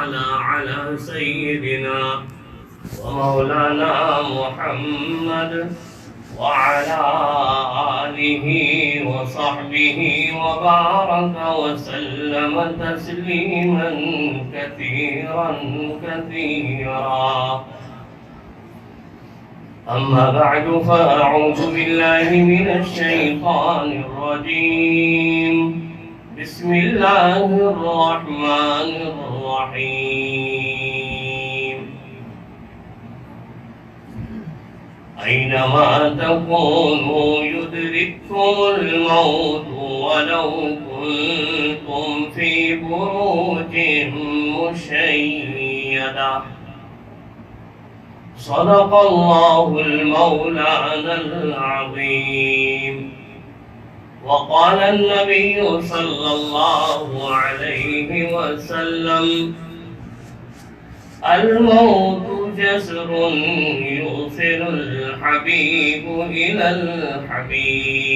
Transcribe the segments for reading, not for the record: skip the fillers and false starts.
وتعالى على سيدنا ومولانا محمد وعلى آله وصحبه وبارك وسلم تسليما كثيرا كثيرا. أما بعد فأعوذ بالله من الشيطان الرجيم. بسم الله الرحمن الرحيم. أينما تكونوا يدرككم الموت ولو كنتم في بروج مشيدة. صدق الله المولانا العظيم. وقال النبي صلى الله عليه وسلم: الموت جسر يوصل الحبيب إلى الحبيب،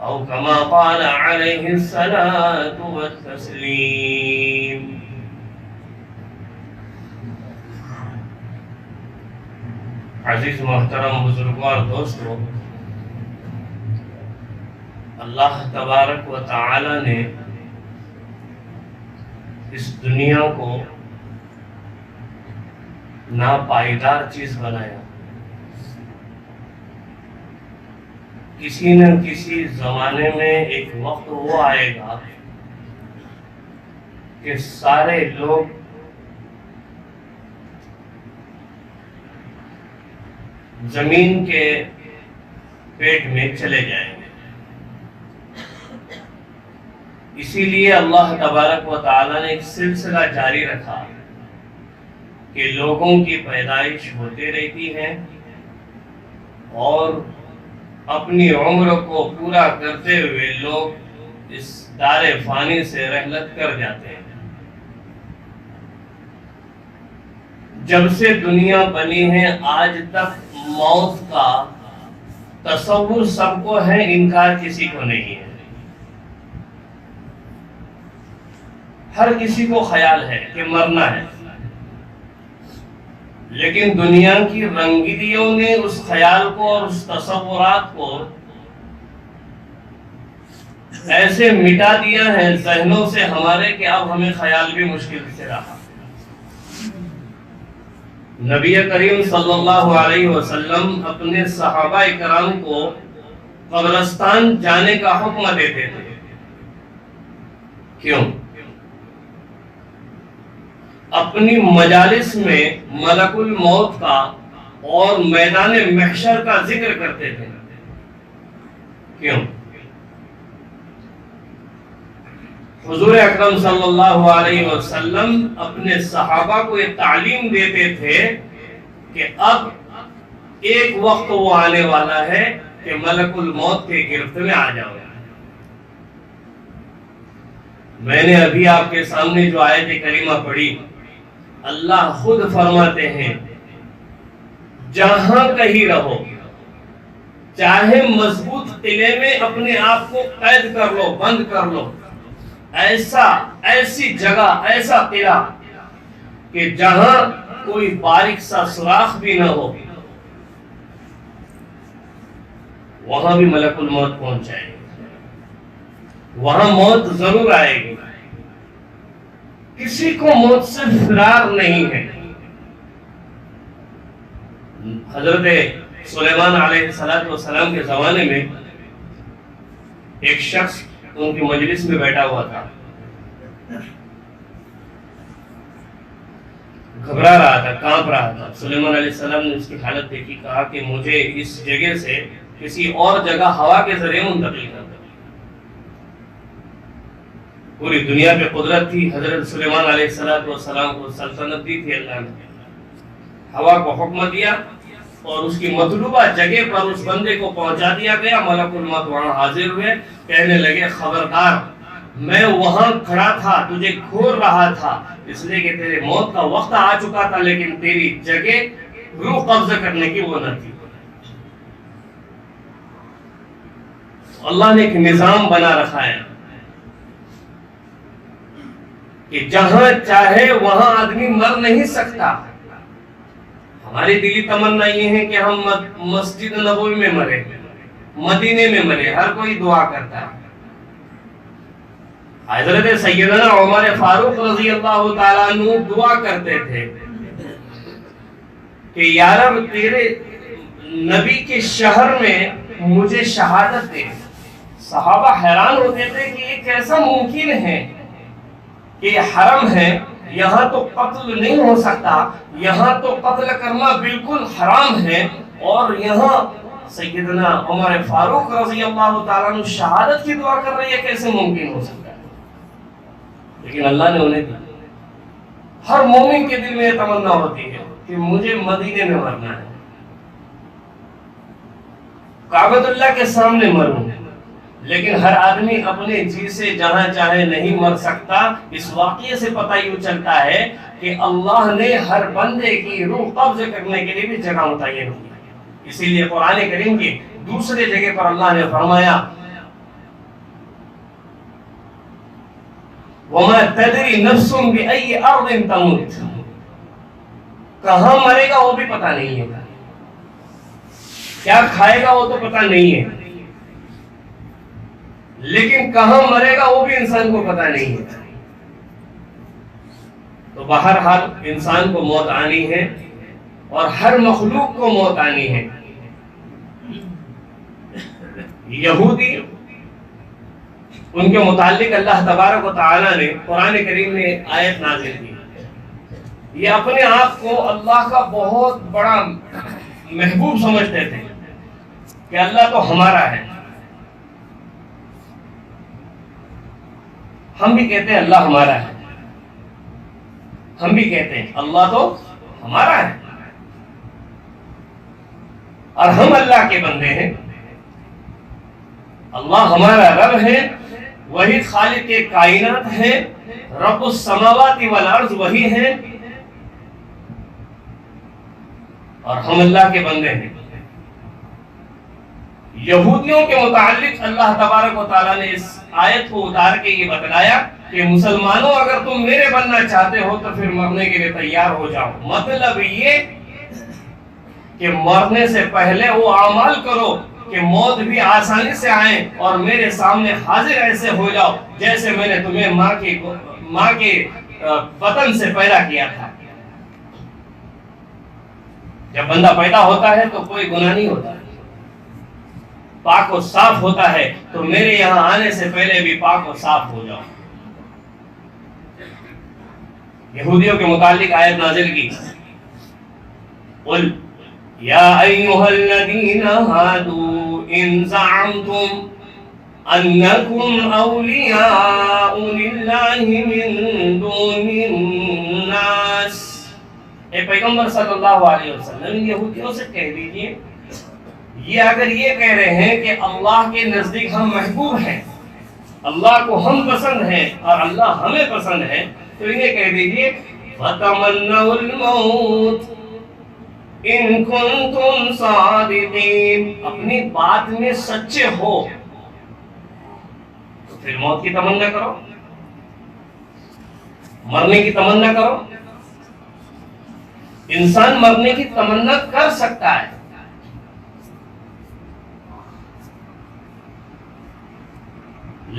أو كما قال عليه الصلاة والتسليم. عزیز محترم بزرگوں اور دوستوں، اللہ تبارک و تعالی نے اس دنیا کو ناپائیدار چیز بنایا. کسی نہ کسی زمانے میں ایک وقت وہ آئے گا کہ سارے لوگ زمین کے پیٹ میں چلے جائیں گے. اسی لیے اللہ تبارک و تعالی نے ایک سلسلہ جاری رکھا کہ لوگوں کی پیدائش ہوتی رہتی ہے اور اپنی عمر کو پورا کرتے ہوئے لوگ اس دار فانی سے رحلت کر جاتے ہیں. جب سے دنیا بنی ہے آج تک موت کا تصور سب کو ہے، انکار کسی کو نہیں ہے. ہر کسی کو خیال ہے کہ مرنا ہے، لیکن دنیا کی رنگینیوں نے اس خیال کو اور اس تصورات کو ایسے مٹا دیا ہے ذہنوں سے ہمارے کہ اب ہمیں خیال بھی مشکل سے رہا. نبی کریم صلی اللہ علیہ وسلم اپنے صحابہ کرام کو قبرستان جانے کا حکم دیتے تھے. کیوں؟ اپنی مجالس میں ملک الموت کا اور میدان محشر کا ذکر کرتے تھے. کیوں؟ حضور اکرم صلی اللہ علیہ وسلم اپنے صحابہ کو یہ تعلیم دیتے تھے کہ اب ایک وقت وہ آنے والا ہے کہ ملک الموت کے گرفت میں آ جاؤ. میں نے ابھی آپ کے سامنے جو آیت کریمہ پڑھی، اللہ خود فرماتے ہیں جہاں کہیں رہو، چاہے مضبوط قلعے میں اپنے آپ کو قید کر لو، بند کر لو، ایسی جگہ، ایسا قلعہ کہ جہاں کوئی باریک سا سوراخ بھی نہ ہو، وہاں بھی ملک الموت پہنچ جائے گی. وہاں موت ضرور آئے گی. کسی کو موت سے فرار نہیں ہے. حضرت سلیمان علیہ السلام کے زمانے میں ایک شخص ان کی مجلس میں بیٹھا ہوا تھا، گھبرا رہا تھا، کانپ رہا تھا. سلیمان علیہ السلام نے اس کی حالت دیکھی، کہا کہ مجھے اس جگہ سے کسی اور جگہ ہوا کے ذریعے منتقل کر دو. پوری دنیا پہ قدرت تھی، حضرت سلیمان علیہ السلام کو سلطنت دی تھی. اللہ نے ہوا کو حکم دیا اور اس کی مطلوبہ جگہ پر اس بندے کو پہنچا دیا گیا. ملک الموت وہاں حاضر ہوئے، کہنے لگے خبردار، میں وہاں کھڑا تھا، تجھے گھور رہا تھا، اس لیے کہ تیرے موت کا وقت آ چکا تھا، لیکن تیری جگہ روح قبضہ کرنے کی وہ نہ تھی. اللہ نے ایک نظام بنا رکھا ہے. کہ جہاں چاہے وہاں آدمی مر نہیں سکتا. ہماری دلی تمنا یہ ہے کہ ہم مسجد نبوی میں مرے، مدینے میں مرے، ہر کوئی دعا کرتا ہے. حضرت سیدنا عمر فاروق رضی اللہ تعالیٰ عنہ دعا کرتے تھے کہ یا رب تیرے نبی کے شہر میں مجھے شہادت دے. صحابہ حیران ہوتے تھے کہ یہ کیسا ممکن ہے کہ یہ حرم ہے، یہاں تو قتل نہیں ہو سکتا، یہاں تو قتل کرنا بالکل حرام ہے، اور یہاں سیدنا عمر فاروق رضی اللہ تعالیٰ عنہ شہادت کی دعا کر رہی ہے، کیسے ممکن ہو سکتا ہے؟ لیکن اللہ نے انہیں دی. ہر مومن کے دل میں یہ تمنا ہوتی ہے کہ مجھے مدینے میں مرنا ہے، کعبۃ اللہ کے سامنے مروں. لیکن ہر آدمی اپنے جی سے جہاں چاہے نہیں مر سکتا. اس واقعے سے پتہ یوں چلتا ہے کہ اللہ نے ہر بندے کی روح قبض کرنے کے لیے بھی جگہ متعین کی. اسی لیے قرآن کریم کی دوسرے جگہ پر اللہ نے فرمایا وَمَا تَدْرِي نَفْسٌ بِأَيِّ أَرْضٍ تَمُوتُ. کہاں مرے گا وہ بھی پتہ نہیں ہے، کیا کھائے گا وہ تو پتہ نہیں ہے، لیکن کہاں مرے گا وہ بھی انسان کو پتہ نہیں ہے. تو بہرحال انسان کو موت آنی ہے اور ہر مخلوق کو موت آنی ہے. یہودی، ان کے متعلق اللہ تبارک و تعالی نے قرآن کریم میں آیت نازل کی. یہ اپنے آپ کو اللہ کا بہت بڑا محبوب سمجھتے تھے کہ اللہ تو ہمارا ہے. ہم بھی کہتے ہیں اللہ ہمارا ہے، ہم بھی کہتے ہیں اللہ تو ہمارا ہے، اور ہم اللہ کے بندے ہیں. اللہ ہمارا رب ہے، وہی خالق کائنات ہے، رب السماوات والارض وہی ہے، اور ہم اللہ کے بندے ہیں. یہودیوں کے متعلق اللہ تبارک و تعالیٰ نے اس آیت کو اتار کے یہ بتلایا کہ مسلمانوں اگر تم میرے بننا چاہتے ہو تو پھر مرنے کے لیے تیار ہو جاؤ. مطلب یہ کہ مرنے سے پہلے وہ اعمال کرو کہ موت بھی آسانی سے آئے اور میرے سامنے حاضر ایسے ہو جاؤ جیسے میں نے تمہیں ماں کے بطن سے پیدا کیا تھا. جب بندہ پیدا ہوتا ہے تو کوئی گناہ نہیں ہوتا، پاک و صاف ہوتا ہے. تو میرے یہاں آنے سے پہلے بھی پاک و صاف ہو جاؤ. یہودیوں کے متعلق آیت نازل کی قل یا ایھا الذین ھادوا ان زعمتم انکم اولیاء للہ من دون الناس. اے پیغمبر صلی اللہ علیہ وسلم یہودیوں سے کہہ دیجئے یہ اگر یہ کہہ رہے ہیں کہ اللہ کے نزدیک ہم محبوب ہیں، اللہ کو ہم پسند ہیں اور اللہ ہمیں پسند ہے، تو انہیں کہہ دیجئے فَتَمَنَّوُا الْمَوْتِ إِن كُنتُمْ صَادِقِينَ. اپنی بات میں سچے ہو تو پھر موت کی تمنا کرو، مرنے کی تمنا کرو. انسان مرنے کی تمنا کر سکتا ہے،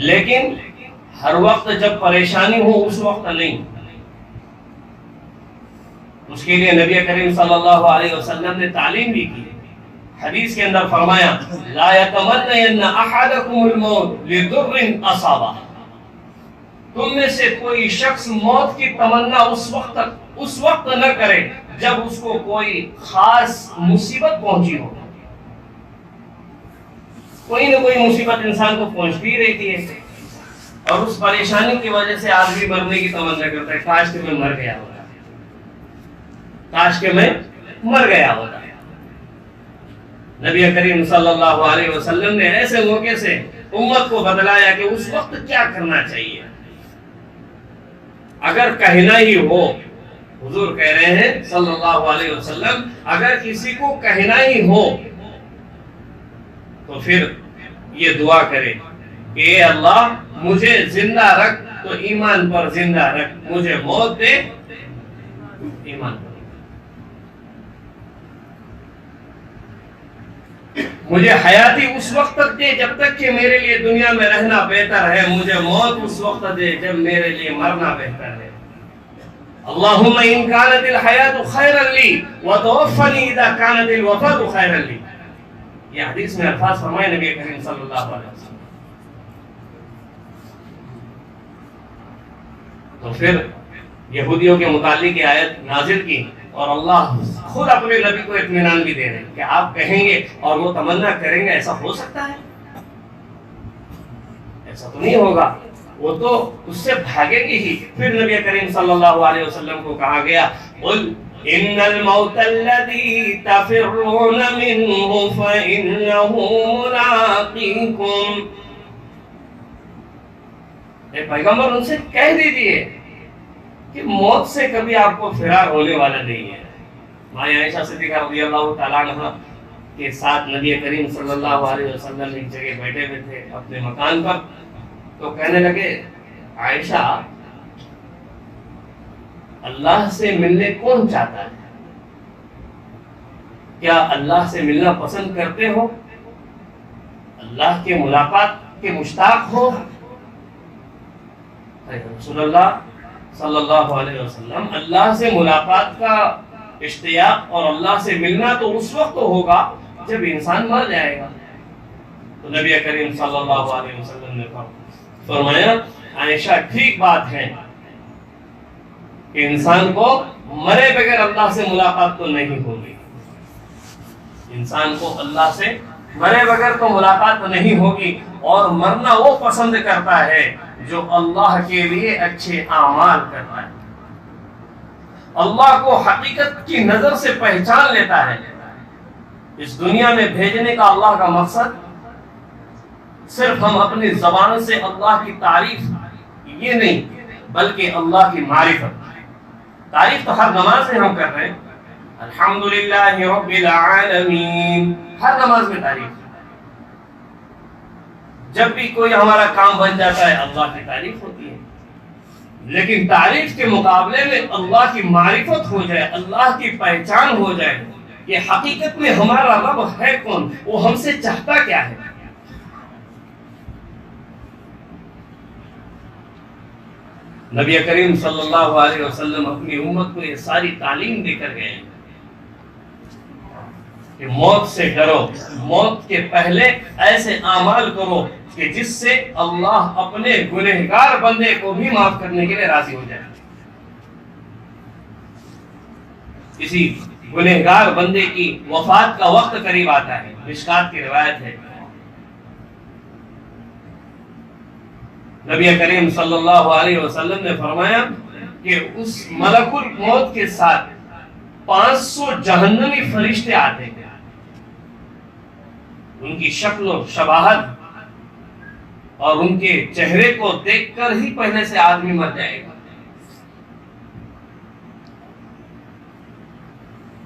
لیکن ہر وقت جب پریشانی ہو اس وقت نہیں. اس کے لیے نبی کریم صلی اللہ علیہ وسلم نے تعلیم بھی کی. حدیث کے اندر فرمایا لا يتمنين احدكم الموت لضر اصابه. تم میں سے کوئی شخص موت کی تمنا اس وقت نہ کرے جب اس کو کوئی خاص مصیبت پہنچی ہو. کوئی نہ کوئی مصیبت انسان کو پہنچتی رہتی ہے اور اس پریشانی کی وجہ سے آدمی مرنے کی تمنا کرتا ہے، کاش کہ میں مر گیا ہوتا، کاش کہ میں مر گیا ہوتا. نبی کریم صلی اللہ علیہ وسلم نے ایسے موقع سے امت کو بتلایا کہ اس وقت کیا کرنا چاہیے. اگر کہنا ہی ہو، حضور کہہ رہے ہیں صلی اللہ علیہ وسلم، اگر کسی کو کہنا ہی ہو تو پھر یہ دعا کرے کہ اے اللہ مجھے زندہ رکھ تو ایمان پر زندہ رکھ، مجھے موت دے ایمان پر، مجھے حیاتی اس وقت تک دے جب تک کہ میرے لیے دنیا میں رہنا بہتر ہے، مجھے موت اس وقت دے جب میرے لیے مرنا بہتر ہے۔ اللہم ان کانت الحیات خیرا لی وتوفنی اذا کانت الوفات خیرا لی، یہ حدیث میں الفاظ فرمائے نبی کریم صلی اللہ علیہ وسلم۔ تو پھر یہودیوں کے متعلق یہ آیت نازل کی، اور اللہ خود اپنے نبی کو اطمینان بھی دے رہے ہیں کہ آپ کہیں گے اور وہ تمنا کریں گے، ایسا ہو سکتا ہے؟ ایسا تو نہیں ہوگا، وہ تو اس سے بھاگیں گے ہی۔ پھر نبی کریم صلی اللہ علیہ وسلم کو کہا گیا قل ان الموت الذي تفرون منه فانه ملاقيكم، اے پیغمبر ان سے کہہ دیجئے کہ موت سے کبھی آپ کو فرار ہونے والا نہیں ہے۔ ماں عائشہ صدیقہ رضی اللہ تعالیٰ عنہ کے ساتھ نبی کریم صلی اللہ علیہ وسلم ایک جگہ بیٹھے ہوئے تھے اپنے مکان پر، تو کہنے لگے عائشہ اللہ سے ملنے کون چاہتا ہے؟ کیا اللہ سے ملنا پسند کرتے ہو؟ اللہ کے ملاقات کے مشتاق ہو؟ رسول اللہ صلی اللہ علیہ وسلم، اللہ سے ملاقات کا اشتیاق اور اللہ سے ملنا تو اس وقت ہوگا جب انسان مر جائے گا۔ تو نبی کریم صلی اللہ علیہ وسلم نے فرمایا عائشہ ٹھیک بات ہے کہ انسان کو مرے بغیر اللہ سے ملاقات تو نہیں ہوگی، انسان کو اللہ سے مرے بغیر تو ملاقات نہیں ہوگی، اور مرنا وہ پسند کرتا ہے جو اللہ کے لیے اچھے اعمال کرتا ہے، اللہ کو حقیقت کی نظر سے پہچان لیتا ہے۔ اس دنیا میں بھیجنے کا اللہ کا مقصد صرف ہم اپنی زبان سے اللہ کی تعریف یہ نہیں، بلکہ اللہ کی معرفت۔ تعریف تو ہر نماز میں ہم کر رہے ہیں، الحمدللہ رب العالمین، ہر نماز میں تعریف۔ جب بھی کوئی ہمارا کام بن جاتا ہے اللہ کی تعریف ہوتی ہے، لیکن تعریف کے مقابلے میں اللہ کی معرفت ہو جائے، اللہ کی پہچان ہو جائے کہ حقیقت میں ہمارا رب ہے کون، وہ ہم سے چاہتا کیا ہے۔ نبی کریم صلی اللہ علیہ وسلم اپنی امت کو یہ ساری تعلیم دے کر گئے کہ موت سے ڈرو، موت کے پہلے ایسے اعمال کرو کہ جس سے اللہ اپنے گنہگار بندے کو بھی معاف کرنے کے لیے راضی ہو جائے۔ کسی گنہگار بندے کی وفات کا وقت قریب آتا ہے، مشکات کی روایت ہے، نبی کریم صلی اللہ علیہ وسلم نے فرمایا کہ اس ملک الموت کے ساتھ 500 جہنمی فرشتے آتے ہیں، ان کی شکل و شباہت اور ان کے چہرے کو دیکھ کر ہی پہلے سے آدمی مر جائے گا۔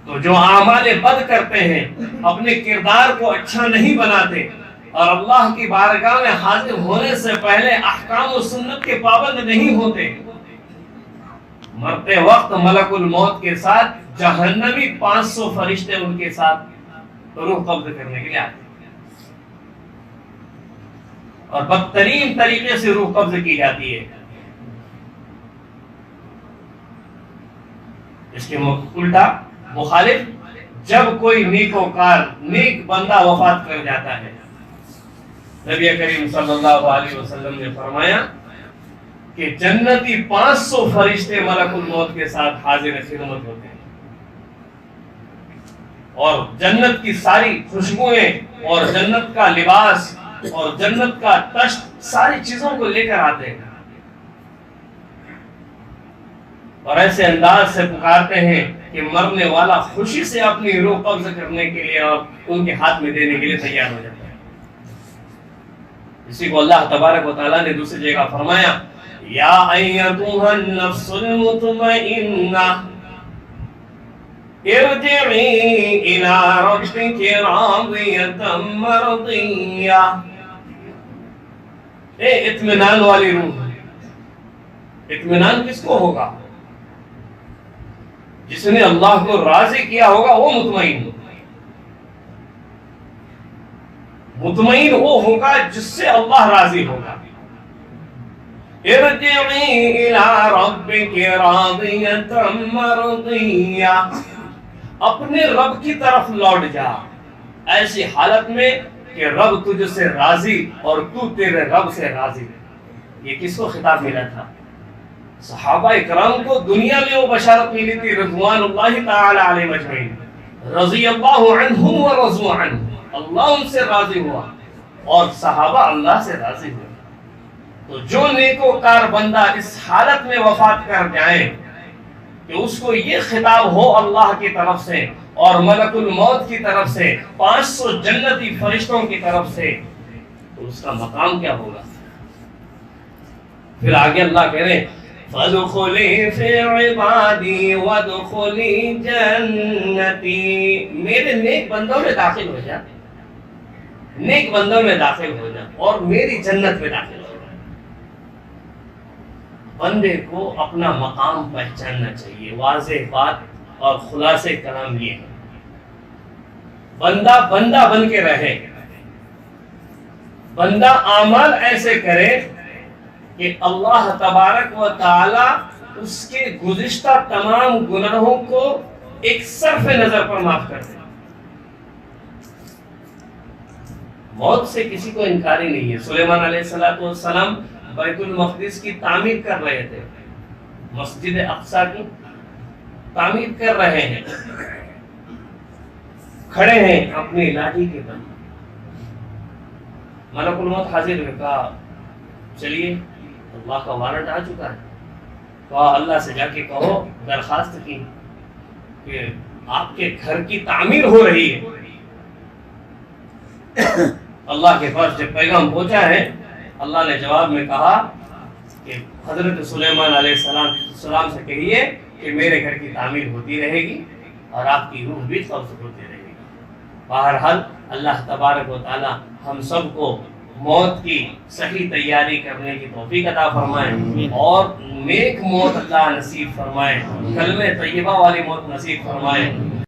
تو جو اعمال بد کرتے ہیں، اپنے کردار کو اچھا نہیں بناتے اور اللہ کی بارگاہ میں حاضر ہونے سے پہلے احکام و سنت کے پابند نہیں ہوتے، مرتے وقت ملک الموت کے ساتھ جہنمی 500 فرشتے ان کے ساتھ روح قبض کرنے کے لیے آتے ہیں، اور بدترین طریقے سے روح قبض کی جاتی ہے۔ اس کے الٹا مخالف، جب کوئی نیکوکار نیک بندہ وفات کر جاتا ہے، نبی کریم صلی اللہ علیہ وسلم نے فرمایا کہ جنتی 500 فرشتے ملک الموت کے ساتھ حاضر خدمت ہوتے ہیں، اور جنت کی ساری خوشبوئیں اور جنت کا لباس اور جنت کا تشت ساری چیزوں کو لے کر آتے ہیں، اور ایسے انداز سے پکارتے ہیں کہ مرنے والا خوشی سے اپنی روح قبض کرنے کے لیے اور ان کے ہاتھ میں دینے کے لیے تیار ہو جاتا ہے۔ اسی کو اللہ تبارک و تعالیٰ نے دوسری جگہ فرمایا یا ایتھا النفس المطمئنہ ارجعی الی ربک راضیۃ مرضیہ، اے اطمینان والی روح، اطمینان کس کو ہوگا؟ جس نے اللہ کو راضی کیا ہوگا وہ مطمئن وہ ہوگا جس سے اللہ راضی ہوگا۔ ارجعی الی ربک راضیۃ مرضیہ، اپنے رب کی طرف لوٹ جا ایسی حالت میں کہ رب تجھ سے راضی اور تو تیرے رب سے راضی۔ یہ کس کو خطاب ملا تھا؟ صحابہ اکرام کو دنیا میں وہ بشارت ملی تھی، رضوان اللہ تعالی علیہم اجمعین، رضی اللہ عنہم ورضوا عنہ، اللہ ان سے راضی ہوا اور صحابہ اللہ سے راضی ہوئے۔ تو جو نیکوکار بندہ اس حالت میں وفات کر جائے کہ اس کو یہ خطاب ہو اللہ کی طرف سے اور ملک الموت کی طرف سے، 500 جنتی فرشتوں کی طرف سے، تو اس کا مقام کیا ہوگا؟ پھر آگے اللہ کہہ رہے فَادْخُلِي فِي عِبَادِي وَادْخُلِي جَنَّتِي، میرے نیک بندوں میں داخل ہو جا، نیک بندوں میں داخل ہو جا اور میری جنت میں داخل ہو جا۔ بندے کو اپنا مقام پہچاننا چاہیے، واضح بات اور خلاصے کلام یہ ہے، بندہ بندہ بن کے رہے، بندہ اعمال ایسے کرے کہ اللہ تبارک و تعالی اس کے گزشتہ تمام گناہوں کو ایک صرف نظر پر معاف کر دے۔ موت سے کسی کو انکاری نہیں ہے۔ سلیمان علیہ السلام بیت المقدس کی تعمیر کر رہے تھے، مسجد اقصی کی تعمیر کر رہے ہیں، کھڑے ہیں اپنی لاٹھی کے بل، ملک الموت حاضر ہوئے، کہا چلیے اللہ کا وارنٹ آ چکا ہے، کہا اللہ سے جا کے کہو، درخواست کی کہ آپ کے گھر کی تعمیر ہو رہی ہے۔ اللہ کے پاس جب پیغام پہنچا ہے، اللہ نے جواب میں کہا کہ حضرت سلیمان علیہ السلام سے کہیے کہ میرے گھر کی تعمیر ہوتی رہے گی اور آپ کی روح بھی قبض ہوتی رہے گی۔ بہرحال اللہ تبارک و تعالی ہم سب کو موت کی صحیح تیاری کرنے کی توفیق عطا فرمائے اور نیک موت اللہ نصیب فرمائے، کلمہ طیبہ والی موت نصیب فرمائے۔